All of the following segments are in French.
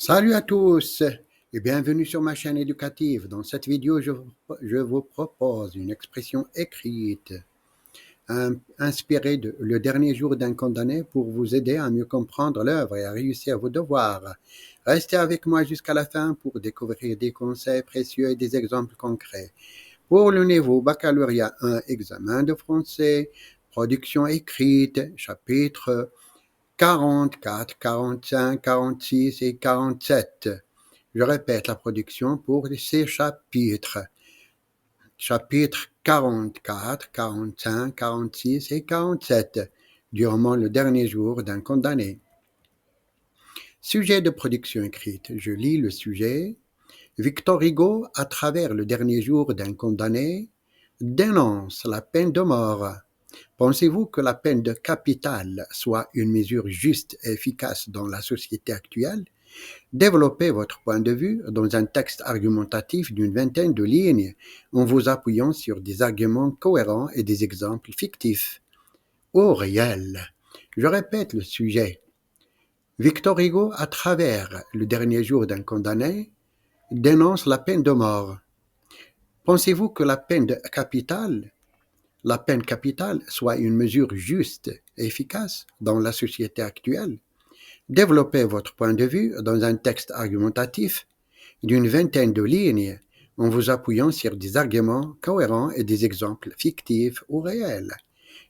Salut à tous et bienvenue sur ma chaîne éducative. Dans cette vidéo, je vous propose une expression écrite inspirée de Le dernier jour d'un condamné pour vous aider à mieux comprendre l'œuvre et à réussir vos devoirs. Restez avec moi jusqu'à la fin pour découvrir des conseils précieux et des exemples concrets. Pour le niveau baccalauréat 1, examen de français, production écrite, chapitre 44, 45, 46 et 47. Je répète la production pour ces chapitres. Chapitres 44, 45, 46 et 47, durant le dernier jour d'un condamné. Sujet de production écrite. Je lis le sujet. Victor Hugo, à travers le dernier jour d'un condamné, dénonce la peine de mort. Pensez-vous que la peine de capitale soit une mesure juste et efficace dans la société actuelle? Développez votre point de vue dans un texte argumentatif d'une vingtaine de lignes en vous appuyant sur des arguments cohérents et des exemples fictifs ou réels. Je répète le sujet. Victor Hugo, à travers le dernier jour d'un condamné, dénonce la peine de mort. Pensez-vous que la peine capitale soit une mesure juste et efficace dans la société actuelle? Développez votre point de vue dans un texte argumentatif d'une vingtaine de lignes en vous appuyant sur des arguments cohérents et des exemples fictifs ou réels.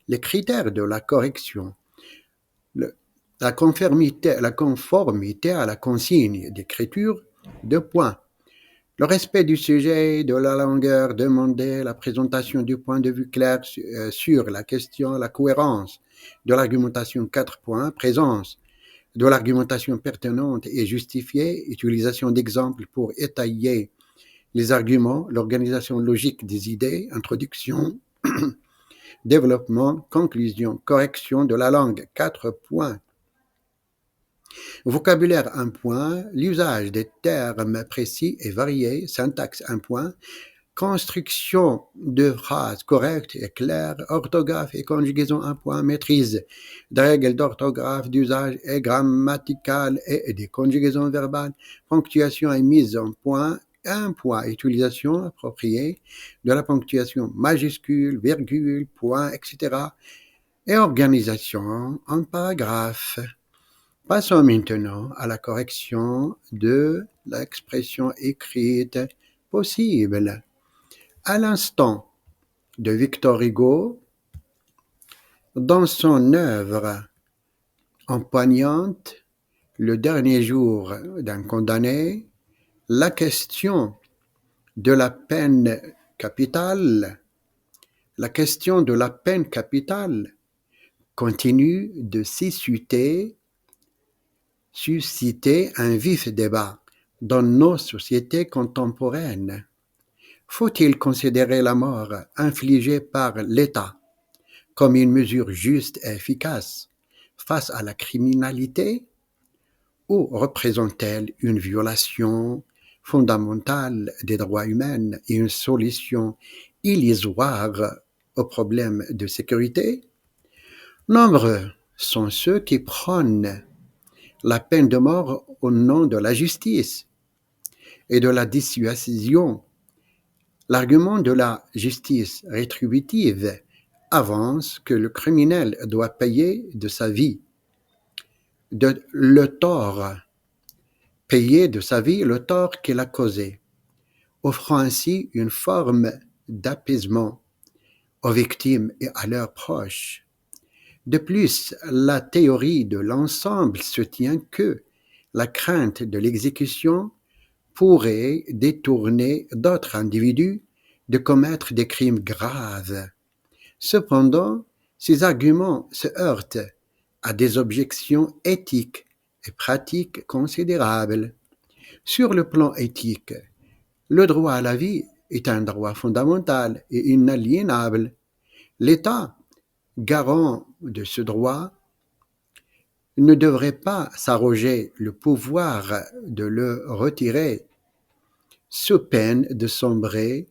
Les critères de la correction. La conformité à la consigne d'écriture, 2 points. Le respect du sujet, de la longueur demandée, la présentation du point de vue clair sur la question, la cohérence de l'argumentation, 4 points. Présence de l'argumentation pertinente et justifiée, utilisation d'exemples pour étayer les arguments, l'organisation logique des idées, introduction, développement, conclusion, correction de la langue, 4 points. Vocabulaire, 1 point. L'usage des termes précis et variés, syntaxe, 1 point. Construction de phrases correctes et claires, orthographe et conjugaison, 1 point. Maîtrise des règles d'orthographe, d'usage et grammaticales et des conjugaisons verbales, ponctuation et mise en point, 1 point. Utilisation appropriée de la ponctuation majuscule, virgule, point, etc. et organisation en paragraphes. Passons maintenant à la correction de l'expression écrite possible. À l'instant de Victor Hugo, dans son œuvre empoignante, Le dernier jour d'un condamné, la question de la peine capitale, continue de susciter un vif débat dans nos sociétés contemporaines. Faut-il considérer la mort infligée par l'État comme une mesure juste et efficace face à la criminalité, ou représente-t-elle une violation fondamentale des droits humains et une solution illusoire aux problèmes de sécurité? Nombreux sont ceux qui prônent la peine de mort au nom de la justice et de la dissuasion. L'argument de la justice rétributive avance que le criminel doit payer de sa vie le tort qu'il a causé, offrant ainsi une forme d'apaisement aux victimes et à leurs proches. De plus, la théorie de l'ensemble soutient que la crainte de l'exécution pourrait détourner d'autres individus de commettre des crimes graves. Cependant, ces arguments se heurtent à des objections éthiques et pratiques considérables. Sur le plan éthique, le droit à la vie est un droit fondamental et inaliénable. L'État, garant de ce droit, ne devrait pas s'arroger le pouvoir de le retirer, sous peine de sombrer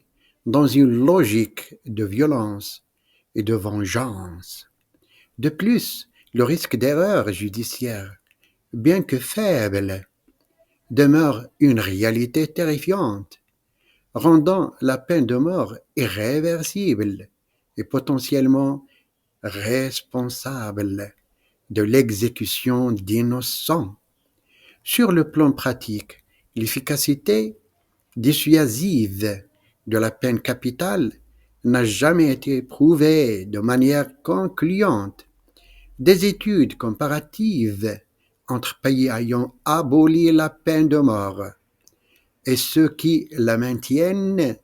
dans une logique de violence et de vengeance. De plus, le risque d'erreur judiciaire, bien que faible, demeure une réalité terrifiante, rendant la peine de mort irréversible et potentiellement responsable de l'exécution d'innocents. Sur le plan pratique, l'efficacité dissuasive de la peine capitale n'a jamais été prouvée de manière concluante. Des études comparatives entre pays ayant aboli la peine de mort et ceux qui la maintiennent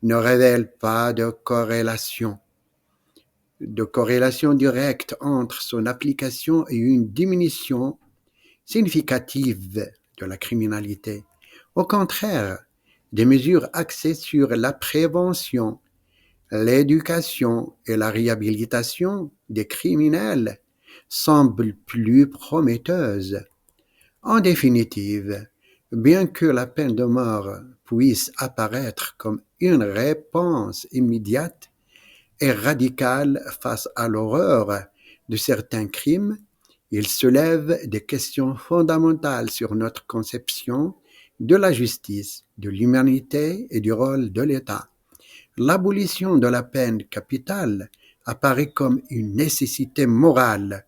ne révèlent pas de corrélation directe entre son application et une diminution significative de la criminalité. Au contraire, des mesures axées sur la prévention, l'éducation et la réhabilitation des criminels semblent plus prometteuses. En définitive, bien que la peine de mort puisse apparaître comme une réponse immédiate et radicale face à l'horreur de certains crimes, il soulève des questions fondamentales sur notre conception de la justice, de l'humanité et du rôle de l'État. L'abolition de la peine capitale apparaît comme une nécessité morale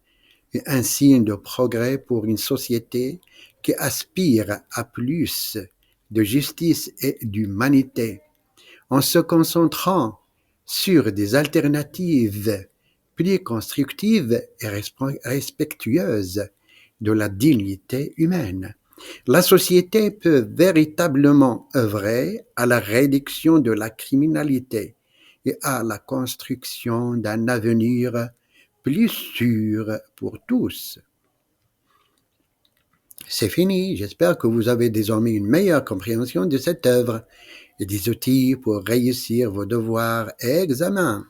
et un signe de progrès pour une société qui aspire à plus de justice et d'humanité. En se concentrant sur des alternatives plus constructives et respectueuses de la dignité humaine, la société peut véritablement œuvrer à la réduction de la criminalité et à la construction d'un avenir plus sûr pour tous. C'est fini, j'espère que vous avez désormais une meilleure compréhension de cette œuvre et des outils pour réussir vos devoirs et examens.